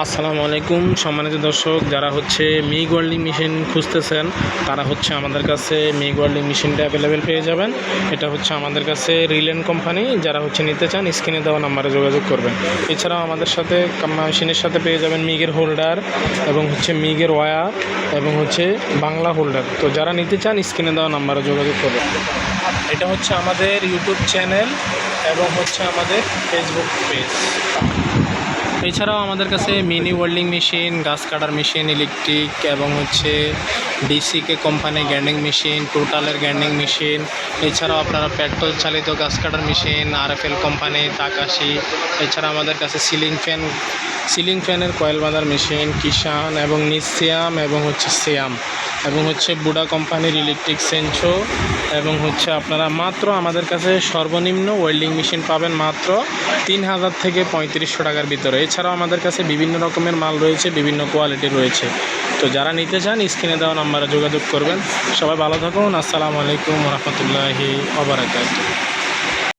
আসসালামু আলাইকুম সম্মানিত দর্শক, যারা মিগ ওয়েল্ডিং মেশিন খুঁজতেছেন তারা আমাদের কাছে মিগ ওয়েল্ডিং মেশিনটা অ্যাভেলেবেল পেয়ে যাবেন। এটা আমাদের কাছে রিলেন কোম্পানি। যারা নিতে চান স্ক্রিনে দেওয়া নাম্বারে যোগাযোগ করবেন। এছাড়াও আমাদের সাথে মেশিনের সাথে পেয়ে যাবেন মিগের হোল্ডার এবং মিগের ওয়্যার এবং বাংলা হোল্ডার। তো যারা নিতে চান স্ক্রিনে দেওয়া নাম্বারে যোগাযোগ করবেন। এটা আমাদের ইউটিউব চ্যানেল এবং আমাদের ফেসবুক পেজ। এছাড়াও আমাদের কাছে মিনি ওয়েল্ডিং মেশিন, গাছ কাটার মেশিন, ইলেকট্রিক এবং ডিসিকে কোম্পানি গ্যান্ডিং মেশিন, টোটালের গ্যান্ডিং মেশিন, এছাড়াও আপনারা পেট্রোল চালিত গাছ কাটার মেশিন, আরএফএল কোম্পানি, তাকাশি। এছাড়া আমাদের কাছে সিলিং ফ্যানের কয়েল বাঁধার মেশিন, কিষান এবং নিসিয়াম এবং সিয়াম এবং বুডা কোম্পানির ইলেকট্রিক সেঞ্চো এবং আপনারা মাত্র আমাদের কাছে সর্বনিম্ন ওয়েল্ডিং মেশিন পাবেন মাত্র 3000 থেকে 3500 টাকার ভিতরে। এছাড়াও আমাদের কাছে বিভিন্ন রকমের মাল রয়েছে, বিভিন্ন কোয়ালিটি রয়েছে। তো যারা নিতে চান স্ক্রিনে দেওয়া নাম্বারে যোগাযোগ করবেন। সবাই ভালো থাকুন। আসসালামু আলাইকুম ওয়া রাহমাতুল্লাহি ওয়া বারাকাতুহু।